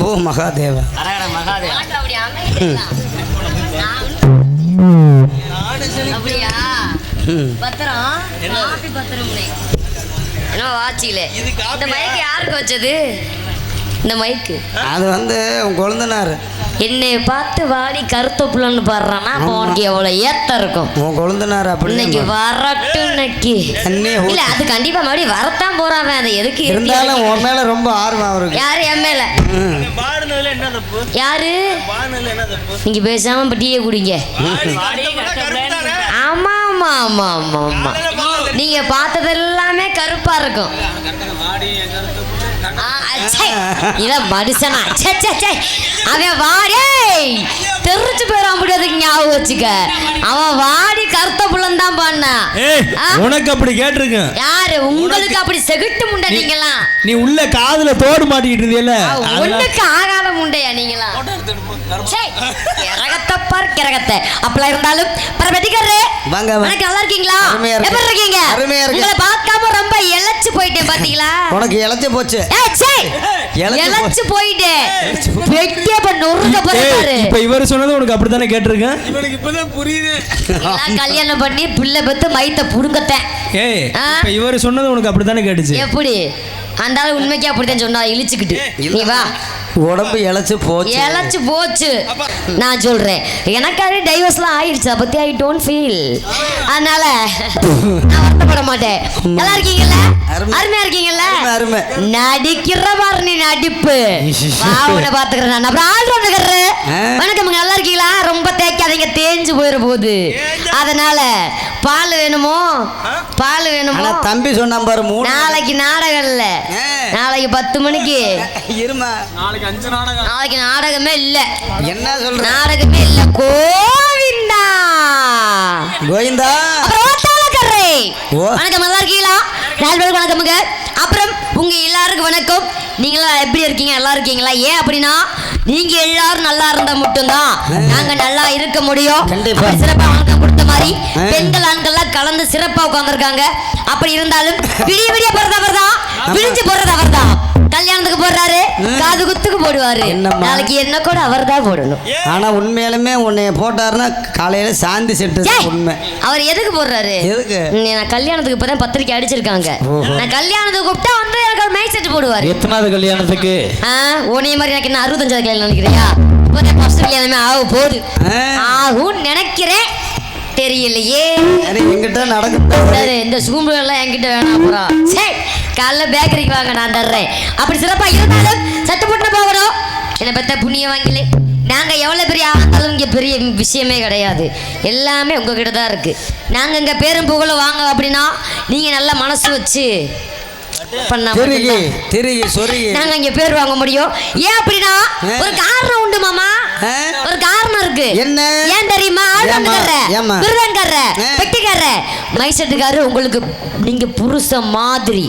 சம்போ மகாதேவா. அப்படியா பத்திரம் என்ன வாட்சியில இந்த மைக்கு யாருக்கு வச்சது? இந்த மைக்கு அது வந்து உன் கொழுந்தனார் என்னை பார்த்து வாடி கருத்த புள்ளன்னு பாடுறான்னா அப்போ உனக்கு எவ்வளவு ஏத்தம் இருக்கும். உன் கொழுந்தனார் அப்படி இன்னைக்கு வரட்டும். இன்னைக்கு இல்ல அது கண்டிப்பா மறுபடியும் வரத்தான் போறான். அதை எதுக்கு இருந்தாலும் உன் மேல ரொம்ப ஆர்வம் அவருக்கு. யாரு என் மேல? யாரு? நீங்க பேசாம டீயை குடிங்க. ஆமா ஆமா ஆமா ஆமா ஆமா நீங்க பார்த்தது எல்லாமே கருப்பா இருக்கும். இத மனுஷனா அவன் வாடி தெரிச்சு போயிடாம முடியாதுக்கு ஞாபகம் வச்சுக்க. அவன் வாடி கருத்த புள்ளன் தான் பாடினா. உனக்கு அப்படி கேட்டிருக்க யாரு? உங்களுக்கு அப்படி செகிட்டு முண்டை நீங்களா? நீ உள்ள காதுல தோடு மாட்டிக்கிட்டு இருந்தியல்ல, ஒண்ணுக்கு ஆகாத முண்டையா நீங்களா? கிரகத்தப்பார் கிரகத்தை அப்பெல்லாம் இருந்தாலும் வாங்க உனக்கு நல்லா இருக்கீங்களா? எப்படி இருக்கீங்க? உங்களை பார்க்காம ரொம்ப இழைச்சு போயிட்டேன் பாத்தீங்களா? உனக்கு இழைச்சு போச்சு. இழைச்சு போயிட்டேன். இப்ப இவரு சொன்னது உனக்கு அப்படித்தானே கேட்டிருக்கேன். இவனுக்கு இப்பதான் புரியுது. கல்யாணம் பண்ணி பிள்ளை பெத்து மைத்த புடுங்கத்தேன். இப்ப இவரு சொன்னது உனக்கு அப்படித்தானே கேட்டுச்சு. எப்படி அந்த ஆளு உண்மைக்கே அப்படித்தான் சொன்னா இழிச்சுக்கிட்டு. நீ வா உடம்பு இழைச்சு போச்சு. நான் சொல்றேன் எனக்காக டைவர்ஸ்லாம் ஆயிடுச்சு. அதை பத்தி ஐ டோன்ட் ஃபீல். அதனால நான் வருத்தப்பட மாட்டேன். நல்லா இருக்கீங்கல்ல? அருமையா இருக்கீங்கல்ல? நடிக்கிற பாரு நீ நடிப்பு. உன்னை பாத்துக்கிறேன் நான். அப்புறம் ஆல்ரவுண்ட் இருக்கிறேன். வணக்கம், நல்லா இருக்கீங்களா? ரொம்ப தேய்க்காதீங்க, தேஞ்சு போயிட போகுது. அதனால பால் வேணுமோ? தம்பி சொன்ன பாரு. நாளைக்கு நாடகம் இல்ல, நாளைக்கு 10 மணிக்கு இருமா. நாளைக்கு நாடகமே இல்ல. என்ன சொல்ற? நாடகமே இல்ல. கோவிந்தா கோவிந்தா. வணக்கம், நல்லா இருக்கீங்களா? வணக்கமுங்க. அப்புறம் உங்க எல்லாருக்கும் வணக்கம். நீங்களா எப்படி இருக்கீங்க? நல்லா இருக்கீங்களா? ஏன் அப்படின்னா நீங்க எல்லாரும் நல்லா இருந்தா மட்டும்தான் நாங்க நல்லா இருக்க முடியும். சிறப்பா வணக்கம் கொடுத்த மாதிரி பெண்கள் ஆண்கள்லாம் கலந்து சிறப்பா உட்கார்ந்துருக்காங்க. அப்படி இருந்தாலும் விடிய விடிய போறது அவர் தான், விழிஞ்சு போறது அவர் தான். கல்யாணத்துக்கு போடுறாரு, காது குத்துக்கு போடுவாரு. நாளைக்கு என்ன கூட அவர் தான் போடணும். ஆனா உண்மையாலுமே உன்னை போட்டாருன்னா காலையில சாந்தி செட்டு உண்மை. அவர் எதுக்கு போடுறாரு? நான் கல்யாணத்துக்கு இப்பதான் பத்திரிக்கை அடிச்சிருக்காங்க. நான் கல்யாணத்துக்கு கூப்பிட்டா வந்து எனக்கு ஒரு மைக் செட் போடுவாரு. எத்தனாவது கல்யாணத்துக்கு? உன்னைய மாதிரி எனக்கு என்ன 65வது கல்யாணம் நினைக்கிறியா? இப்பதான் ஃபர்ஸ்ட் கல்யாணமே ஆக போகுது. ஆகும் நினைக்கிறேன், தெரியலையே. என்கிட்ட நடக்குது இந்த சூம்பு எல்லாம் என்கிட்ட வேணாம். அப்புறம் சரி காலைல பேக்கரிக்கு வாங்க, நான் தர்றேன். அப்படி சிறப்பா இருந்தாலும் சட்டு போட்டு போகணும். என்னை பத்த புண்ணியம் வாங்கல. நாங்க எவ்வளவு பெரிய ஆனாலும் இங்க பெரிய விஷயமே கிடையாது. எல்லாமே உங்ககிட்ட தான் இருக்கு. நாங்க இங்க பேரும் புகழும் வாங்க அப்படின்னா நீங்க நல்ல மனசு வச்சு நாங்க இங்க பேர் வாங்க முடியும். ஏன் அப்படின்னா ஒரு காரணம் உண்டு மாமா. ஒரு காரணம் இருக்கு. என்ன? ஏன் தெரியுமா? விருதங்கார, பெட்டிக்கார, மைசெட்டுக்காரு உங்களுக்கு நீங்க புருஷ மாதிரி.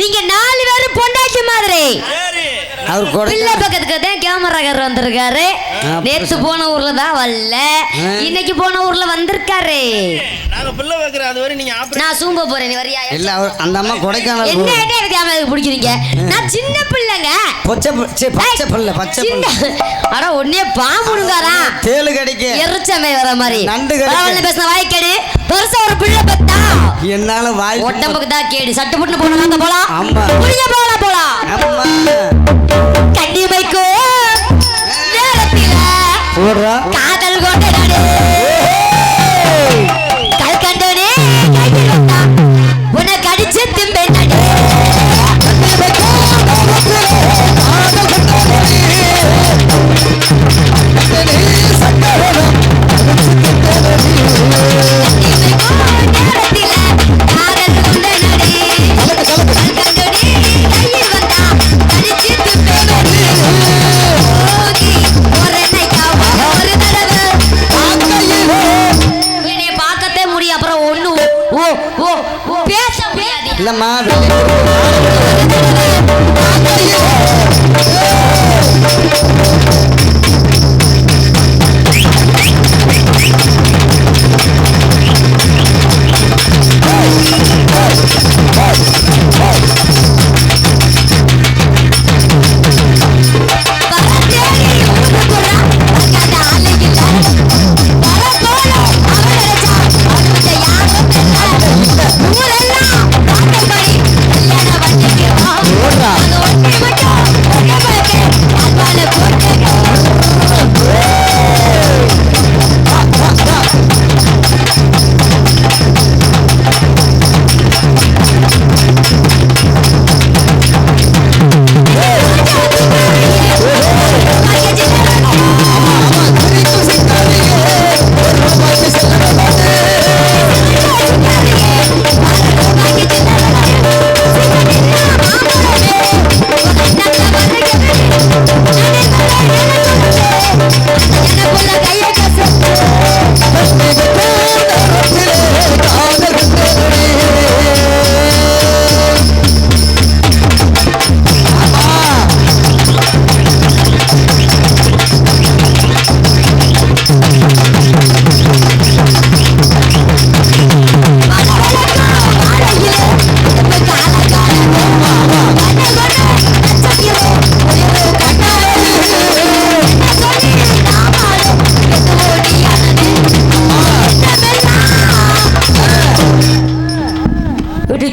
நீங்க 4 பேரும் பொண்டாட்டி மாதிரி. பிள்ளை பக்கத்துக்கு தான் கேமராக்காரர் வந்திருக்காரு. நேத்து போன ஊர்ல தான் வரல, இன்னைக்கு போன ஊர்ல வந்திருக்காரு. நான் சூம்ப போறேன், நீ வரியா? அந்த அம்மா கொடைக்கானல். என்ன எனக்கு பிடிக்கிறீங்க? நான் சின்ன பிள்ளைங்க. ஆனா ஒன்னே பாம்புடுங்காரா தேளு கிடைக்க எரிச்சமே வர மாதிரி நண்டு பேசின வாய்க்கேடு பெருசா ஒரு பிள்ளை பத்தா என்னால வாய் ஒட்டம்புக்கு தான் கேடு. சட்டு புட்டு போனா போலாம், போலாம் கண்டிமைக்கு நேரத்தில காதல் கொண்டு கல்கண்டனே உனக்கு அடிச்சு திம்பே நடு. ஒரு தடவை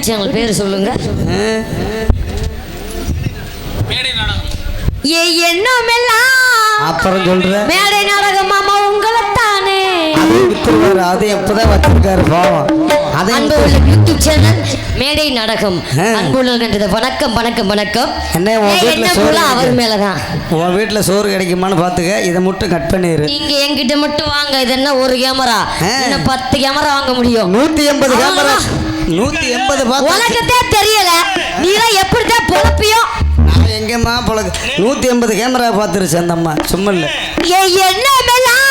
சேனல் பேர் சொல்லுங்க. ஏ எண்ணமெல்லாம் அப்புறம் சொல்ற மேடை நாடகம் மாமா உங்களை தானே. அது எப்பதான் வச்சிருக்காரு பாவம். அன்பு உள்ள யூடியூப் சேனல் மேடை நாடகம். அன்பு உள்ளது வணக்கம் வணக்கம் வணக்கம். என்ன உன் வீட்டுல சோறு அவர் மேலதான் உன் வீட்டுல சோறு கிடைக்குமான்னு பாத்துக்க. இதை மட்டும் கட் பண்ணிரு. நீங்க என்கிட்ட மட்டும் வாங்க. இது என்ன ஒரு கேமரா, இன்னும் 10 கேமரா வாங்க முடியும். 180 கேமரா. 180 பார்த்து உனக்குதே தெரியல. நீலாம் எப்படிதான் பொழப்பியோ? நான் எங்கம்மா பொழக்கு 180 கேமரா பார்த்துருச்சு அந்த அம்மா. சும்மா இல்ல என்னமெல்லாம்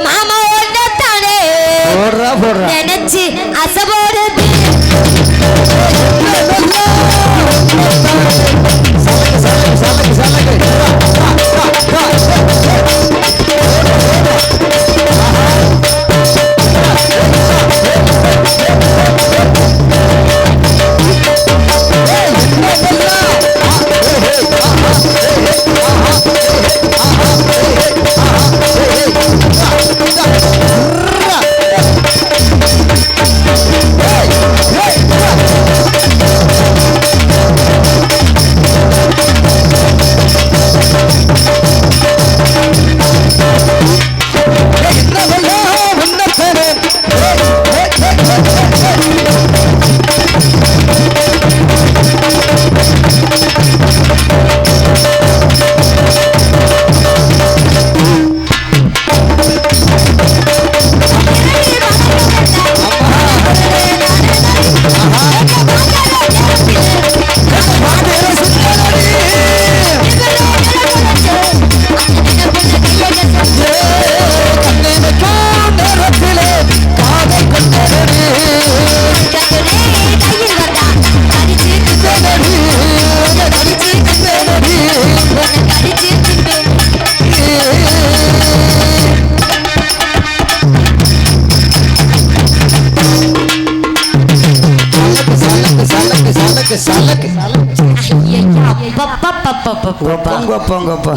மாமா ஒன்னத்தானே போடுறா நினைச்சு அசபோடுது.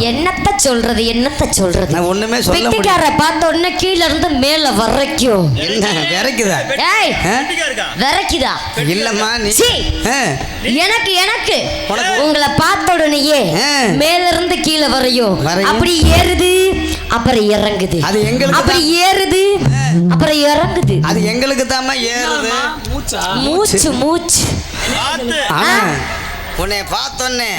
என்னத்த சொல்றது என்னத்த சொல்றது? நான் ஒண்ணுமே சொல்ல முடியல. வெட்டிக்கார பார்த்த உடனே கீழ இருந்து மேல வரைக்கும் என்ன விரைக்குதா? ஏய் விரைக்குதா? இல்லம்மா நீ எனக்கு எனக்கு உங்களை பார்த்த உடனேயே மேல இருந்து கீழ வரையும் அப்படி ஏறுது அப்புறம் இறங்குது. அது எங்களுக்கு அப்படி ஏறுது அப்புறம் இறங்குது. அது எங்களுக்கு தாமா ஏறுது. மூச்சு மூச்சு. உன்னை பார்த்தோன்னே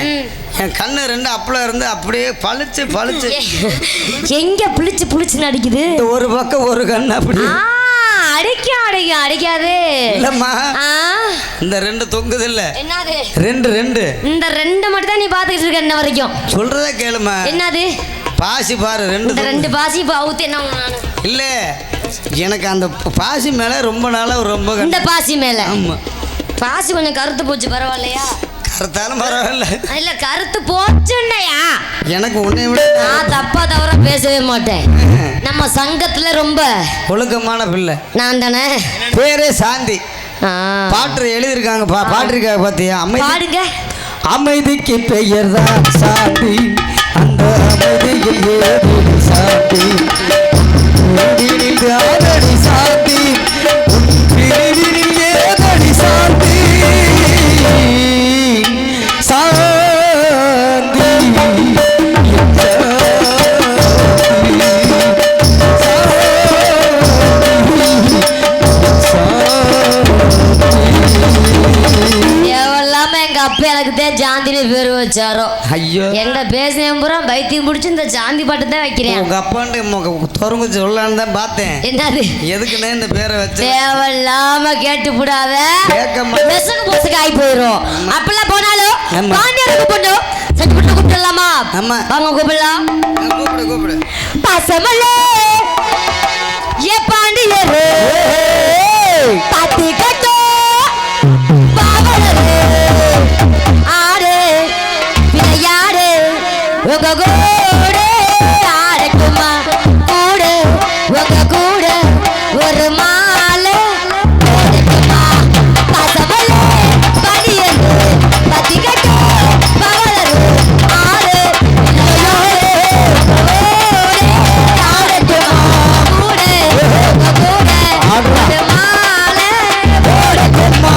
என் கண்ணு 2 அப்பள இருந்து அப்படியே பளிச்சு பளிச்சு. எங்க புளிச்சு புளிச்சுன்னு அடிக்குது? ஒரு பக்கம் ஒரு கண்ணு அப்படி அடிக்காது இல்லம்மா. இந்த 2 தொங்குது இல்ல? என்னது 2 இந்த 2 மட்டும் தான் நீ பாத்துக்கிட்டு இருக்க என்ன வரைக்கும்? சொல்றத கேளுமா. என்னது பாசி பாரு 2 பாசி அவுத்து என்ன இல்ல எனக்கு அந்த பாசி மேல ரொம்ப நாளா ரொம்ப இந்த பாசி மேல. ஆமா பாசி கொஞ்சம் கருத்து போச்சு பரவாயில்லையா? கருத்தாலும் பரவாயில்ல. இல்ல கருத்து போச்சுன்னையா? எனக்கு உன்னை விட நான் தப்பா தவறா பேசவே மாட்டேன். நம்ம சங்கத்துல ரொம்ப ஒழுக்கமான பிள்ளை நான் தானே. பேரே சாந்தி. பாட்டு எழுதியிருக்காங்க. பாட்டிருக்காங்க பாத்தியா? பாடுங்க. அமைதிக்கு பெயர் தான் சாந்தி, அந்த அமைதியில் ஏறி சாந்தி, ஆதடி சாந்தி, ஏதடி சாந்தி சாந்தி. அப்ப எனக்கு தான் ஜாந்தினு பேர் வச்சாரோ. ஐயோ எங்க பேசினேன் பூரா பைத்தியம் பிடிச்சி இந்த ஜாந்தி பாட்டு தான் வைக்கிறேன். உங்க அப்பாண்டு தொடர்ந்து சொல்லலான்னு தான் பார்த்தேன். என்னது எதுக்குன்னே இந்த பேரை வச்சு தேவையில்லாம கேட்டு விடாத. மெசக்கு பொசுக்கு ஆகி போயிடும். அப்பெல்லாம் போனாலும் பாண்டியருக்கு பொண்ணு சட்டு போட்டு கூப்பிடலாமா? வாங்க கூப்பிடலாம். கூப்பிடு கூப்பிடு. பசமல்லே ஏ பாண்டியரே பாத்தி கட்டோ ஆடு விளையாடு உங்க கூட ஆடட்டுமா கூட உங்க கூட ஒரு மாலை போடட்டுமா? பசமல்லே பனியரு பத்தி கட்டு பவளரு ஆடு ஆடட்டுமா கூட உங்க கூட ஒரு மாலை போடட்டுமா?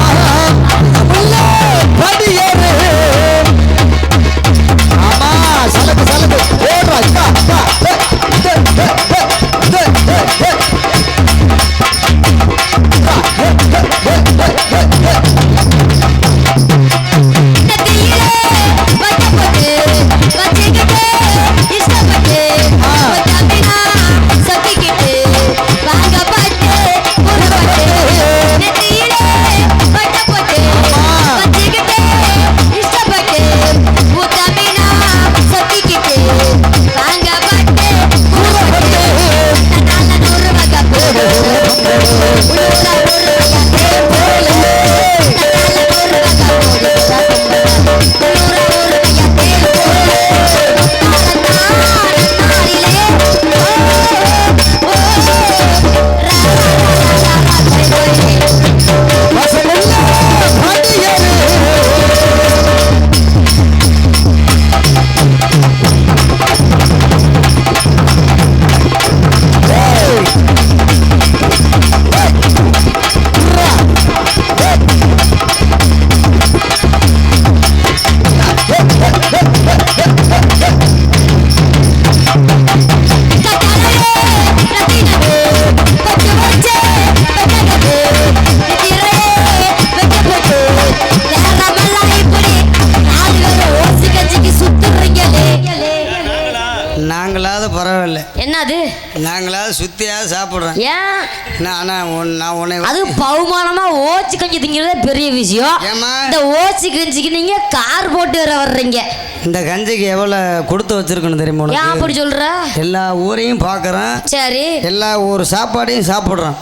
பரவாயில்ல. என்னது? நாங்களா சுத்தியாவது சாப்பிட்றோம். ஏன் நான் உன்னை அது பவுமானமா ஓச்சி கஞ்சி திங்கிறதே பெரிய விஷயம். ஏமா இந்த ஓச்சி கஞ்சிக்கு நீங்க கார் போட்டு வேற வர்றீங்க. இந்த கஞ்சிக்கு எவ்வளவு கொடுத்து வச்சிருக்கணும் தெரியுமா? ஏன் அப்படி சொல்ற? எல்லா ஊரையும் பாக்குறோம், சரி, எல்லா ஊர் சாப்பாடையும் சாப்பிடுறோம்.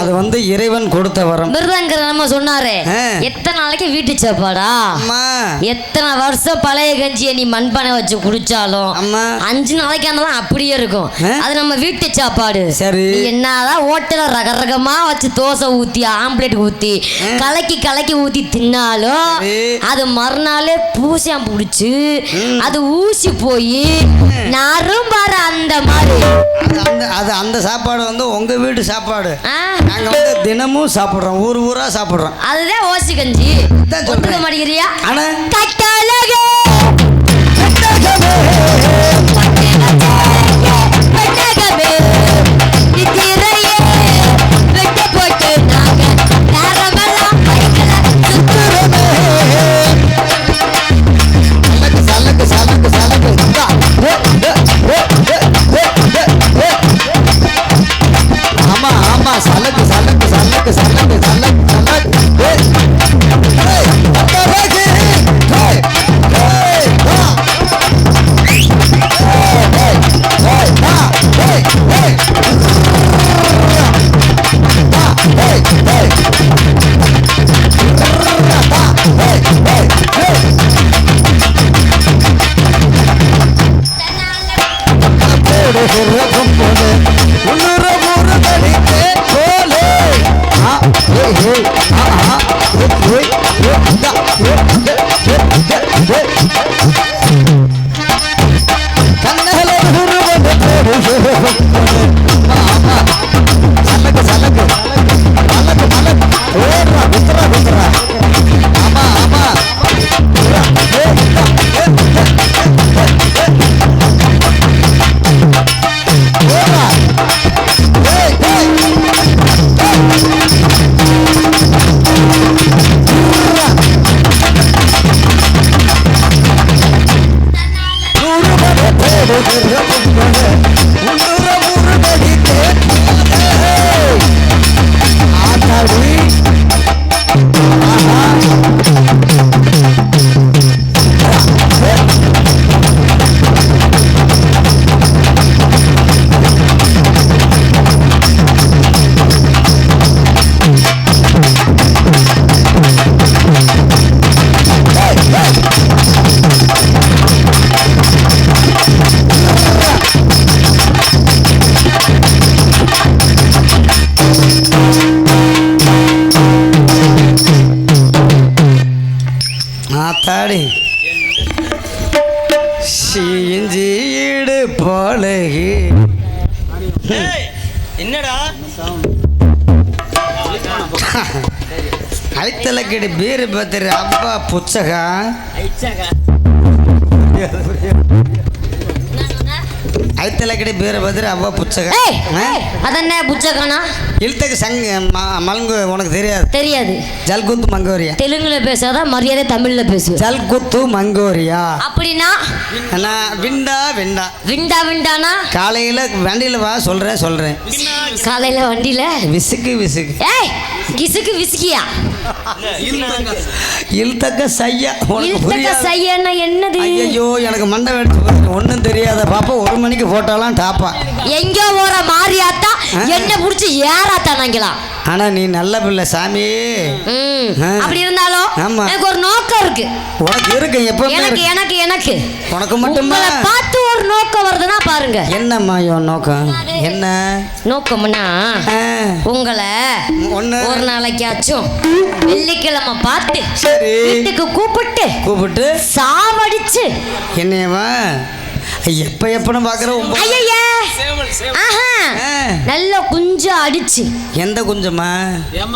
அது வந்து இறைவன் கொடுத்த வரம். மிருதங்கிற நம்ம சொன்னாரு எத்தனை நாளைக்கு வீட்டு சாப்பாடா? எத்தனை வருஷம் பழைய கஞ்சியை நீ மண்பானை வச்சு குடிச்சாலும் 5 நாளைக்கு ஆனாலும் அப்படியே இருக்கும். அது நம்ம வீட்டு சாப்பாடு. சரி, என்னதான் ஹோட்டல ரகரகமா வச்சு தோசை ஊத்தி ஆம்லேட் ஊத்தி கலக்கி கலக்கி ஊத்தி தின்னாலும் அது மறுநாளே பூசியாம் பிடிச்சு அது ஊசி போய் நரும்பாரு. அந்த மாதிரி அந்த சாப்பாடு வந்து உங்க வீட்டு சாப்பாடு. நாங்க வந்து தினமும் சாப்பிடுறோம், ஊர் ஊரா சாப்பிடுறோம். அதுதான் ஓசி கஞ்சி. ஒத்துக்க மாட்டேங்கிறியா? ஆனா கட்டழகே தாடி சீஞ்சீடு போலகி. என்னடா ஐத்தலக்கடி பீரு பத்திரி அப்பா புச்சகா ஐத்தலக்கடி பீர பத்திரி அப்பா புச்சகா. அதென்ன புச்சகானா? இழுத்தக்கு மலங்கு உனக்கு தெரியாது? தெரியாது. ஜல்குத்து மங்கோரியா. தெலுங்குல பேசாத மரியாதை தமிழ்ல பேசு. ஜல்குத்து மங்கோரியா அப்படின்னா விண்டா விண்டா விண்டா விண்டானா? காலையில வண்டியில வா, சொல்றேன். காலையில வண்டியில விசுக்கு விசுக்கு. ஏய் கிசுக்கு விசுக்கியா? இழுத்தக்க சையா. இழுத்தக்க சையானா என்னது? ஐயோ எனக்கு மண்டை வெட்டு ஒன்றும் தெரியாத பாப்பா. 1 மணிக்கு போட்டாலாம் டாப்பா. எங்கோ போற மாரியாத்தா என்ன புடிச்சு ஏறாத்தானாங்களா? ஆனா நீ நல்ல பிள்ளை சாமி. அப்படி இருந்தாலும் எனக்கு ஒரு நோக்கம் இருக்கு. உனக்கு இருக்கு எப்பவுமே? எனக்கு உனக்கு மட்டுமா? பார்த்து ஒரு நோக்கம் வருதுன்னா பாருங்க. என்னம்மா நோக்கம்? என்ன நோக்கம்னா உங்களை ஒரு நாளைக்காச்சும் வெள்ளிக்கிழமை பார்த்து வீட்டுக்கு கூப்பிட்டு சாவடிச்சு என்னையவா எப்பன்னு பாக்குறோம். நல்ல குஞ்சு அடிச்சு. எந்த குஞ்சமா?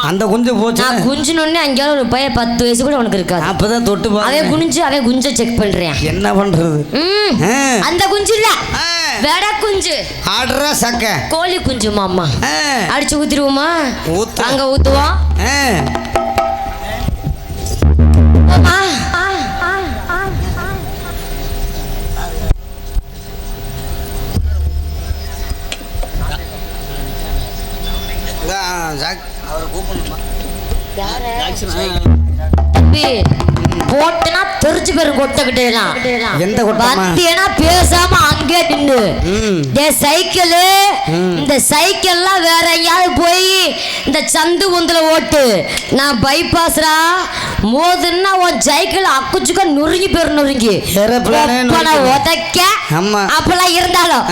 அந்த குஞ்சு போச்சு. நான் குஞ்சுனோடனே அங்கேயாவது ஒரு பையன் 10 வயசு கூட உனக்கு இருக்காது. அப்பதான் தொட்டு அவன் குஞ்ச செக் பண்றேன். என்ன பண்றது? அந்த குஞ்சு இல்ல, வெட குஞ்சு. ஆடுறா சக்க கோழி குஞ்சு மாமா. அடிச்சு ஊத்திடுவோமா? அங்க ஊத்துவோம். அவரை கூப்பிடணுமா? தம்பி போட்டுனா தெரிச்சு பேரும் கொட்டக்கிட்டேலாம் எந்த கொட்டமா? பத்தியனா பேசாம அங்கே நின்னு சைக்கிள் இந்த சைக்கிள்லாம் வேற எங்கேயாவது போய் இந்த சந்து உந்துல ஓட்டு நான் பைபாஸ்ரா மோதுன்னா உன் சைக்கிள் அக்குச்சுக்க நொறுங்கி பேர் நொறுங்கி உதைக்க அப்பெல்லாம் இருந்தாலும்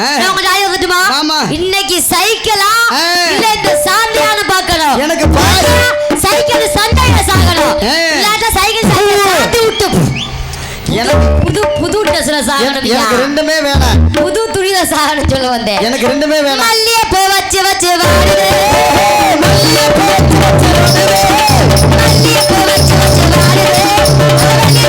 இன்னைக்கு சைக்கிளா இல்ல இந்த சாந்தியான பார்க்கணும் எனக்கு சைக்கிள் சண்டையில சாகணும் இல்லாட்ட சைக்கிள் சாத்தி விட்டு புது புது ட்ரெஸ்ல சாகணும் எனக்கு ரெண்டுமே வேணாம் புது துணியில சாகணும் சொல்ல வந்தேன் எனக்கு ரெண்டுமே வேணாம் மல்லிய பூ வச்சு வச்சு வாடுது மல்லிய பூ வச்சு வச்சு வாடுது மல்லிய பூ வச்சு வச்சு வாடுது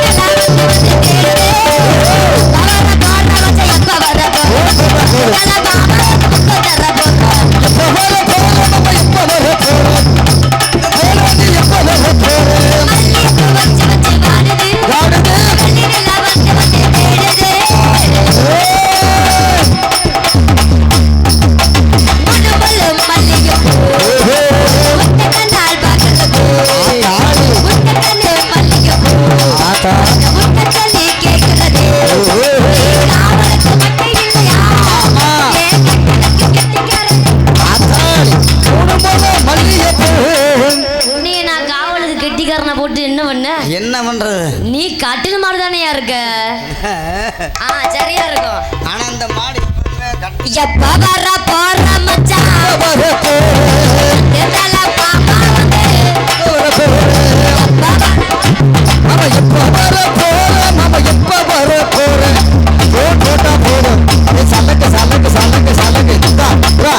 என்ன பண்றது? நீ கட்டின மாடு தானேயா இருக்க? சரியா இருக்கும். ஆனா அந்த மாடு எப்ப வர போற மச்சான் எதல பாப்பா வந்து எப்ப வர போற மாமா எப்ப வர போற போட்டா போடும் சலக்கு சலக்கு சலக்கு சலக்கு சலக்கு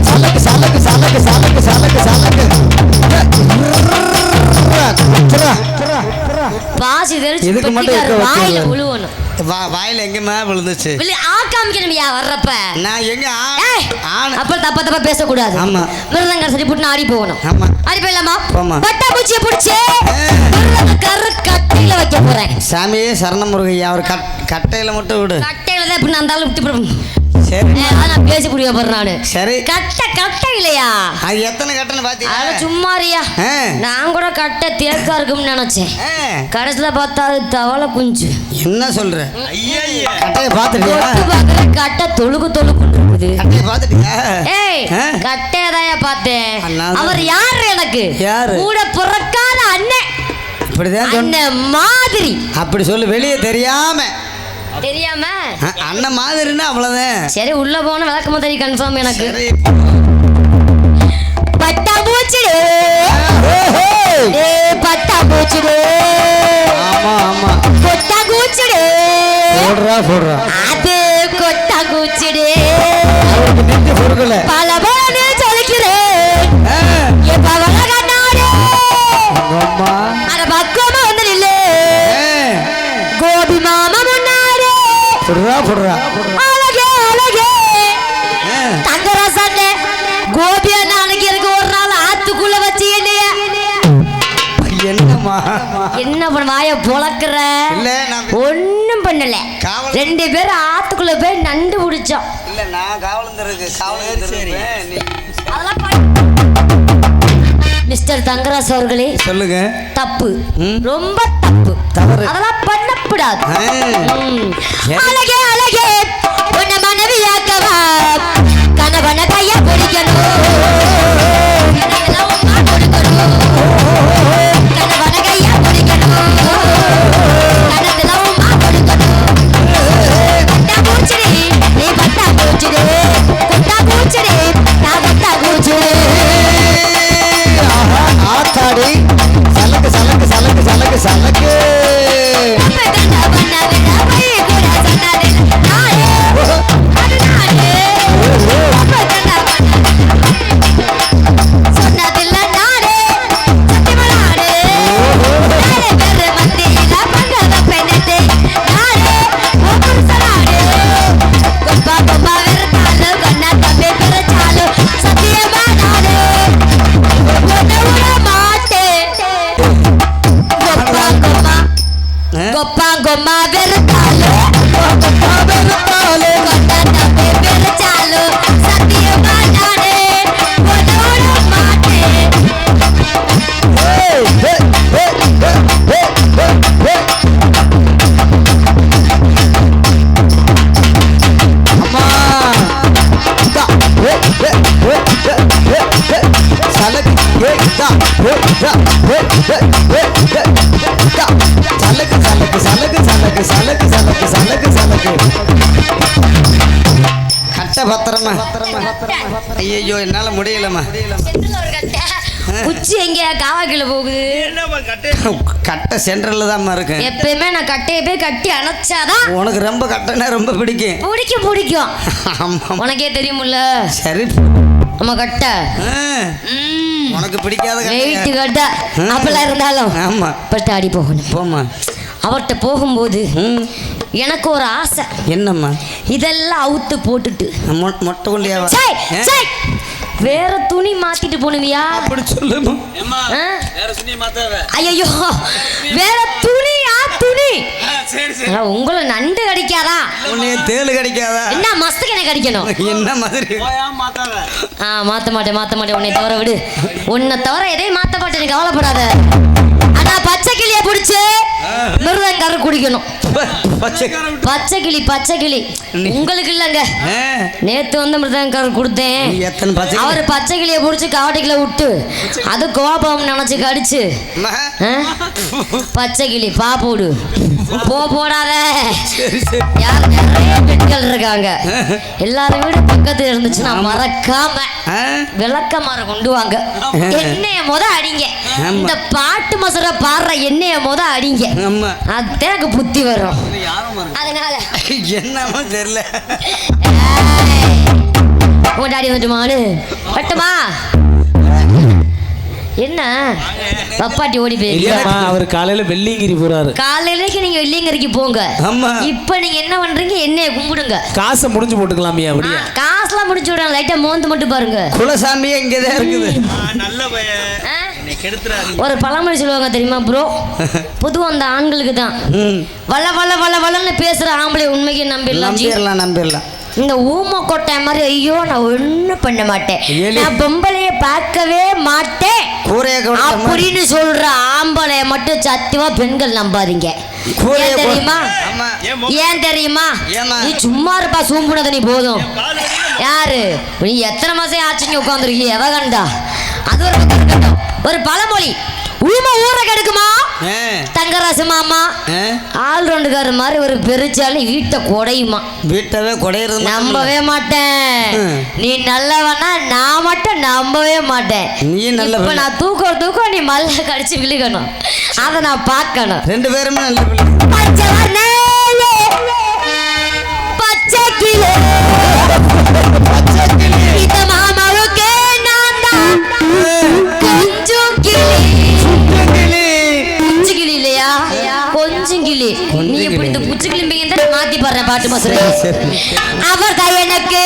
சலக்கு சலக்கு சலக்கு சலக்கு பாசி தெரிச்சு இதுக்கு மட்டும் வாயில விழுவணும். வாயில எங்கமா விழுந்துச்சு? ஆக்காமிக்கணும்யா வர்றப்ப நான் எங்க அப்ப தப்பா தப்பா பேசக்கூடாது. ஆமா மிருதங்க சரி புட்டு ஆடி போகணும். ஆமா ஆடி போயிடலாமா? ஆமா. பட்டா பூச்சியை பிடிச்சி கரு கட்டையில வைக்க போறேன். சாமியே சரணமுருகையா ஒரு கட்டையில மட்டும் விடு. கட்டையில தான் இப்படி நான் விட்டு சரி நான் பேசி புரிய போறேன் நானு. சரி கட்டை இல்லையா? அது எத்தனை கட்டைன்னு பாத்தீங்க? சும்மாரியா நான் கூட கட்டை தேக்கா இருக்கும்னு நினைச்சேன். கடைசியில பார்த்தா அது தவளை குஞ்சு. என்ன சொல்ற? கட்டைய பாத்துட்டியா? கட்டை தொழுகு தொழுகு இருக்குது. கட்டைய பாத்துட்டியா? ஏய் கட்டையதாயா பார்த்தேன். அவர் யாரு எனக்கு? கூட பிறக்காத அண்ணன். இப்படிதான் அண்ணன் மாதிரி அப்படி சொல்லு. வெளியே தெரியாம அண்ணன் மாதிரின்னா அவ்வளவுதான். சரி உள்ள போன விளக்கமா தெரியும் கன்ஃபார்ம் எனக்கு. பட்டா பூச்சிடு பட்டா பூச்சிடு ஆமா ஆமா கொட்டா கூச்சிடு போடுறா போடுறா அது கொட்டா கூச்சிடு நின்று பொறுக்கல பல பலனே சொல்கிறேன் எப்ப வளகனாடு அம்மா அட பக்கமா வந்து நில்லு கோபி மாமா முன்னாடி போடுறா போடுறா அழகே அழகே தங்கராசண்ணே கோபியா நாளைக்கு எனக்கு ஒரு நாள் ஆத்துக்குள்ள வச்சு என்னம்மா என்ன பண்ண வாய பொளக்குற? ஒன்னும் பண்ணல. ரெண்டு பேரும் ஆத்துக்குள்ள போய் நண்டு பிடிச்சோம். இல்ல நான் காவலந்தருக்கு காவலந்தருக்கு மிஸ்டர் தங்கராஜ் அவர்களே சொல்லுங்க. தப்பு ரொம்ப தப்பு தவறு அதெல்லாம் பண்ணக்கூடாது. அழகே அழகே உன்னை மனைவியாக்கவா கணவன கைய பிடிக்கணும் கணவன கைய பிடிக்கணும் கணத்துல உமா கொடுக்கணும் பட்டா பூச்சிடி நீ பட்டா பூச்சிடி குட்டா பூச்சிடி நான் பட்டா பூச்சிடி ஆத்தாடி சலக்கு சலக்கு சலக்கு சலக்கு சலக்கு பண்ண சலக்கு கட்ட பத்திரமா ஐயோ என்னால முடியலம்மா குச்சி எங்க காவாக்கில போகுது கட்டை சென்ட்ரல்ல தான் இருக்கு எப்பயுமே நான் கட்டையை போய் கட்டி அணைச்சாதான் உனக்கு ரொம்ப கட்டைனா ரொம்ப பிடிக்கும் பிடிக்கும் ஆமா உனக்கே தெரியுமில்ல சரி நம்ம கட்டை உனக்கு பிடிக்காத வெயிட் கட்டை அப்பெல்லாம் இருந்தாலும் ஆமா பட்டு அடி போகணும் போமா அவர்கிட்ட போகும்போது எனக்கு ஒரு ஆசை என்னம்மா இதெல்லாம் அவுத்து போட்டுட்டு மொட்டை கொண்டியாவா வேற துணி மாத்திட்டு போனுவியா அப்படி சொல்லுமா ஐயோ வேற துணியா துணி உங்களை நண்டு கடிக்காதா உன்னைய தேளு கடிக்காதா என்ன மஸ்துக்கு என்ன கடிக்கணும் என்ன மாதிரி மாத்த மாட்டேன் உன்னை தவிர விடு உன்னை தவிர எதையும் மாத்த மாட்டேன் கவலைப்படாத ஆனா பச்சை கிளிய பிடிச்சு மிருதங்கார குடிக்கணும் பச்சை கிளி உங்களுக்கு இல்லங்க நேத்து வந்து மிருதங்கார கொடுத்தேன் அவர் பச்சை கிளிய பிடிச்சு காவட்டிக்குள்ள விட்டு அது கோபம் நினைச்சு கடிச்சு பச்சை கிளி பாப்போடு போடாத யார் நிறைய பெண்கள் இருக்காங்க எல்லாரும் வீடு பக்கத்துல இருந்துச்சுன்னா மறக்காம விளக்கமாற கொண்டு வாங்க என்னைய அடிங்க இந்த பாட்டு மசர பாடுற என்னைய அடிங்க அது எனக்கு புத்தி வரும் அதனால என்னமா தெரியல டாடி வந்துட்டுமானு வட்டமா என்ன பப்பாட்டி ஓடி போயிருக்கா அவர் காலையில வெள்ளியங்கிரி போறாரு காலையிலேக்கு நீங்க வெள்ளியங்கிரிக்கு போங்க இப்ப நீங்க என்ன பண்றீங்க என்னைய கும்பிடுங்க காசை முடிஞ்சு போட்டுக்கலாமே அப்படியே காசுலாம் முடிச்சு விடுறாங்க லைட்டா மோந்து மட்டும் பாருங்க குலசாமியே இங்கதான் இருக்குது நல்ல ஒரு பழமொழி சொல்லுவாங்க தெரியுமா ப்ரோ பொதுவா அந்த ஆண்களுக்கு தான் வளன்னு பேசுற ஆம்பளை உண்மைக்கு நம்பிடலாம் இந்த ஊமை கொட்டை மாதிரி ஐயோ நான் ஒன்றும் பண்ண மாட்டேன் நான் பொம்பளைய பார்க்கவே மாட்டேன் அப்படின்னு சொல்ற ஆம்பளைய மட்டும் சத்தியமா பெண்கள் நம்பாதீங்க ஏன் தெரியுமா நீ சும்மா இருப்பா சூம்புனது நீ போதும் யாரு நீ எத்தனை மாசம் ஆச்சுன்னு உட்காந்துருக்கீங்க எவ கண்டா அது ஒரு பக்கம் இருக்கட்டும் ஒரு பழமொழி ஊமை ஊரை கெடுக்குமா தங்கராசு மாமா ஆள் ரவுண்டுக்கார மாதிரி ஒரு பெருச்சாலி வீட்டை குடையுமா வீட்டவே குடையிறது நம்பவே மாட்டேன் நீ நல்லவனா நான் மட்டும் நம்பவே மாட்டேன் நீ நல்ல இப்ப நான் தூக்கம் நீ மல்ல கடிச்சு விழுகணும் அதை நான் பார்க்கணும் ரெண்டு பேருமே நல்ல பச்சை கிளி இந்த மாமாவுக்கு நான் தான் கொஞ்சம் கிளி இல்லையா கொஞ்சம் கிளி நீ எப்படி இந்த புச்சு கிளிம்பிங்க மாத்தி பாடுறேன் பாட்டு மசுரை அவர் தான் எனக்கு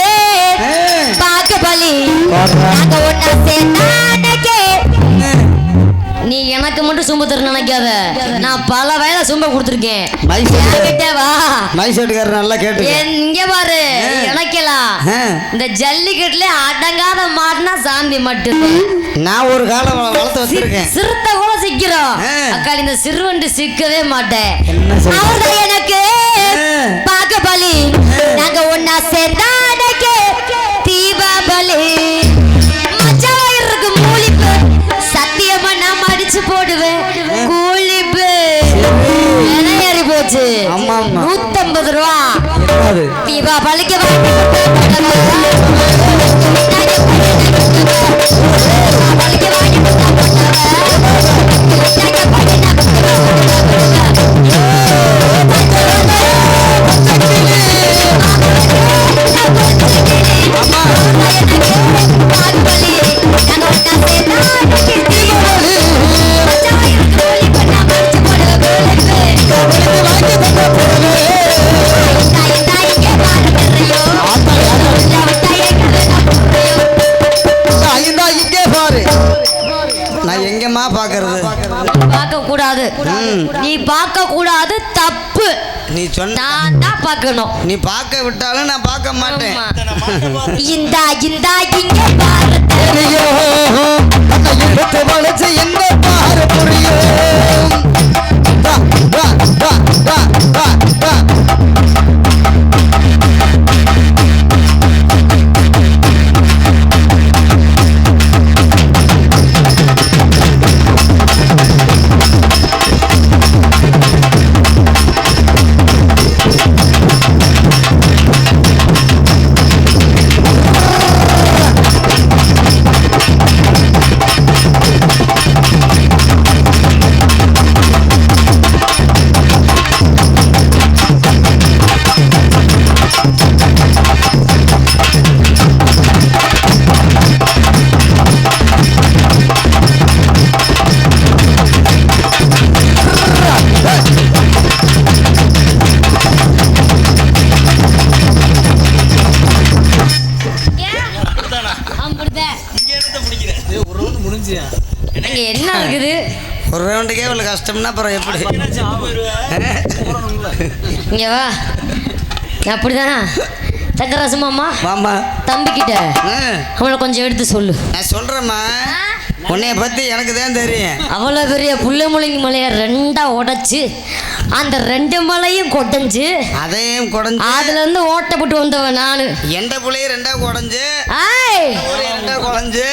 பார்க்க பலி நாங்க ஒன்னா சேர்ந்தானக்கே நீ எனக்கு மட்டும் சும்ப தர நினைக்காத நான் பல வயல சும்ப கொடுத்துருக்கேன் நல்லா கேட்டு இங்க பாரு நினைக்கலாம் இந்த ஜல்லிக்கட்டுல அடங்காத மாட்டுனா சாந்தி மட்டும் நான் ஒரு காலம் வளர்த்து வச்சிருக்கேன் சிறுத்தை கூட சிக்கிறோம் அக்கா இந்த சிறுவண்டு சிக்கவே மாட்டேன் அவர்தான் எனக்கு பார்க்க பலி நாங்க ஒன்னா சேர்ந்தானக்கே தீபாவளி மச்சவயிருக்கு மூலிப்பு சத்தியமா நான் மடிச்சு போடுவேன் கூலிப்பு ஏறி போச்சு 150 ரூபா தீபாவளிக்கு நீ பார்க்க கூடாது தப்பு நீ சொன்ன நான் தான் பார்க்கணும் நீ பார்க்க விட்டாலும் நான் பார்க்க மாட்டேன் இந்தா இங்க பாரு என்ன பாரு புரியும் இங்க என்ன இருக்குது? ஒரு ரவுண்டுக்கே இவ்வளோ கஷ்டம்னா அப்புறம் எப்படி? இங்க வா. அப்படிதானா தங்கராசமாம்மா? வாமா தம்பிக்கிட்ட அவளை கொஞ்சம் எடுத்து சொல்லு. நான் சொல்கிறேம்மா, உன்னைய பற்றி எனக்கு தான் தெரியும். அவ்வளோ பெரிய புள்ளமுளிங்கி மலையை ரெண்டா உடைச்சு அந்த 2 மலையும் கொடைஞ்சு அதையும் குடஞ்சு அதுல இருந்து ஓட்டப்பட்டு வந்தவன் நானு. எந்த புள்ளையும் ரெண்டா குடஞ்சு ஆய் ரெண்டா குடஞ்சு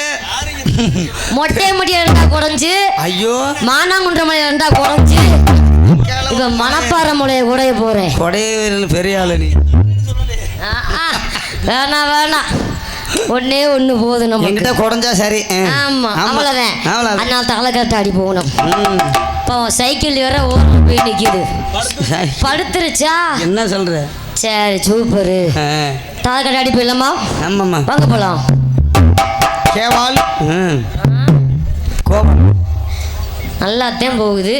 மொட்டை மடியை 2 குடைஞ்சு ஐயோ மானாங்குன்ற மலையை 2 குடைஞ்சு இப்ப மணப்பாறை மலையை உடைய போறேன். கொடையில் பெரிய ஆளு நீ. வேணாம் வேணாம், ஒன்னே ஒண்ணு போதும் நம்ம என்கிட்ட குடஞ்சா சரி. ஆமா அவ்வளவுதான். அவ்வளவுதான். அதனால தலைக்கட்டு அடி போகணும். இப்போ சைக்கிள் வேற ஓரம் போய் நிக்குது. படுத்துருச்சா? என்ன சொல்ற? சரி சூப்பரு. தலைக்கட்டு அடி போயிடலாமா? ஆமாம்மா வாங்க போலாம். கேவால் கோபம் நல்லாத்தான் போகுது.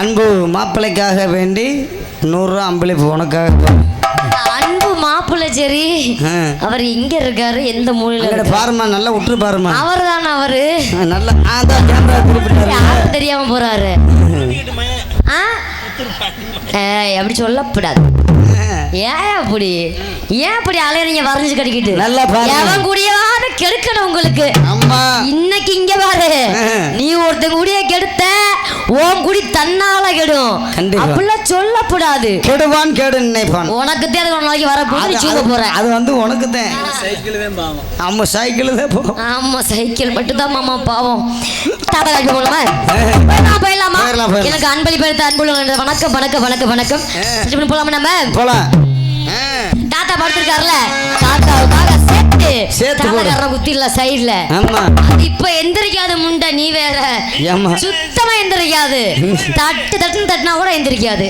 அன்பு மாப்பிள்ளைக்காக வேண்டி 100 ரூபா அம்பளிப்பு உனக்காக. அன்பு மாப்பிள்ளை சரி, அவர் இங்க இருக்காரு, எந்த மூலையில பாருமா, நல்லா விட்டுரு பாருமா. அவர் தானே அவரு, நல்லா யாரும் தெரியாம போறாரு. அப்படி சொல்லப்படாது. ஏன் அப்படி அலையறீங்க வரைஞ்சு கடிக்கிட்டு? நல்லா பாரு. எவன் கூடியவாத கெடுக்கணும் உங்களுக்கு. அம்மா இன்னைக்கு இங்க பாரு, நீ ஒருத்தன் கூடிய கெடுத்த உன் குடி தன்னால கெடும். அப்படிலாம் சொல்லப்படாது. கெடுவான் கேடு நினைப்பான். உனக்கு தேவை ஒரு நாளைக்கு வர போது போறேன். அது வந்து உனக்கு தான். ஆமா சைக்கிள் தான் போ. ஆமா சைக்கிள் மட்டும் தான் மாமா பாவம். தாத்தா காட்டி போலாமா? போயிடலாமா? எனக்கு அன்பளிப்பு எடுத்த அன்புள்ள வணக்கம் வணக்கம் வணக்கம் வணக்கம். போலாமா? நம்ம போலாம். தாத்தா படுத்திருக்காருல, தாத்தாவுக்காக சேர்த்து குத்தி இல்ல சைடுல. இப்ப எந்திரிக்காது முண்டை, நீ வேற சுத்தமா எந்திரிக்காது. தட்டு தட்டுன்னு தட்டினா கூட எந்திரிக்காது.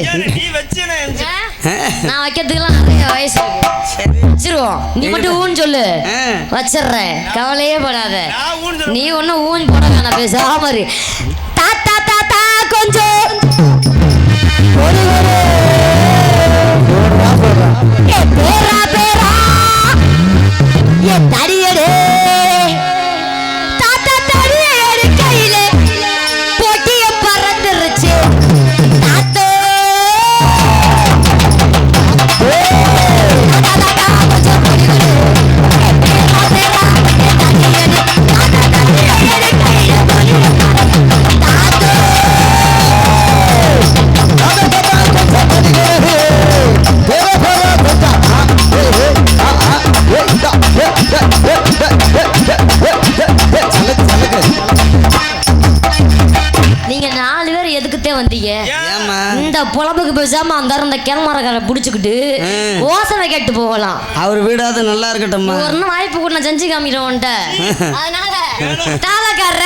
நான் வைக்கிறதுக்கெல்லாம் நிறைய வயசு வச்சிருவோம். நீ மட்டும் ஊன்னு சொல்லு, வச்சிடுறேன், கவலையே படாத. நீ ஒன்னும் ஊன் போட வேணாம், பேசாம தாத்தா தாத்தா கொஞ்சம் பேரா பேரா தடியடே தாத்தா தடியடு கையில போட்டிய பறந்துருச்சு. தாத்தோ நீங்க 4 பேர் எதுக்குத்தே வந்தீங்க? இந்த பொழப்புக்கு பேசாம அந்த கேமராக்கார புடிச்சுக்கிட்டு ஓசனை கேட்டு போகலாம். அவர் வீடாவது நல்லா இருக்கட்டும். ஒரு நாள் வாய்ப்பு கூட நான் செஞ்சு காமிக்கிறோம். அதனால தாளக்காரர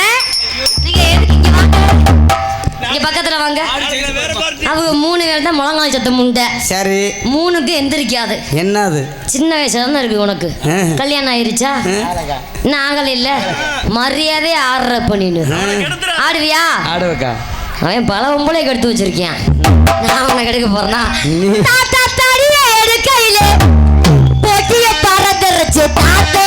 நீங்க எதுக்கு இங்க வாங்க, இங்க பக்கத்துல வாங்க. அவங்க 3 பேர் தான் முழங்கால் சத்தம் முண்டை. சரி 3க்கு எந்திரிக்காது. என்னது சின்ன வயசுல தான் இருக்கு உனக்கு. கல்யாணம் ஆயிருச்சா? இன்னும் ஆகல இல்ல. மரியாதை ஆடுற பண்ணிடு. ஆடுவியா? ஆடுவக்கா. அவன் பல ஒம்பளை கெடுத்து வச்சிருக்கேன். நான் அவனை கெடுக்க போறேன்னா தாத்தா தடிய எடுக்கையில பொட்டிய பறந்துருச்சு. தாத்தே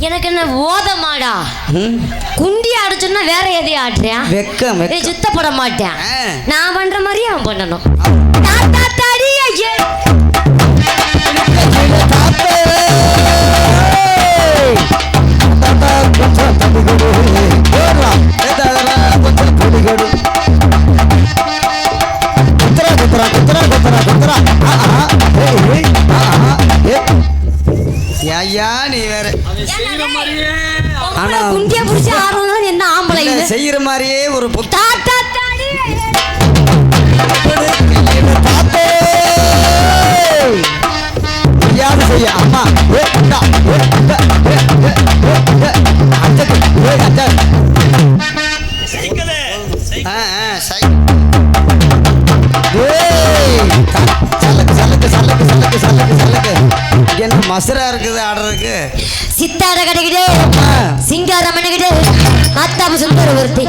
எனக்கு என்ன ஓத மாடா குண்டி அடிச்சோன்னா வேற எதையும் ஆடுறேன். வெக்கம் சுத்தப்பட மாட்டேன். நான் பண்ற மாதிரி அவன் பண்ணணும். தாத்தா தடிய நீ வேற குண்டியா புடிச்சு ஆடணும். என்ன ஆம்பளை செய்யற மாதிரியே ஒரு தாத்தா தடி செய்ய அம்மா ஏய் அச்சா என்ன மசரா இருக்குது ஆடுறதுக்கு சித்தாட கடைக்கிட்டு சிங்காரம் பண்ணிக்கிட்டு மத்தாப்பு சுந்தர ஒருத்தி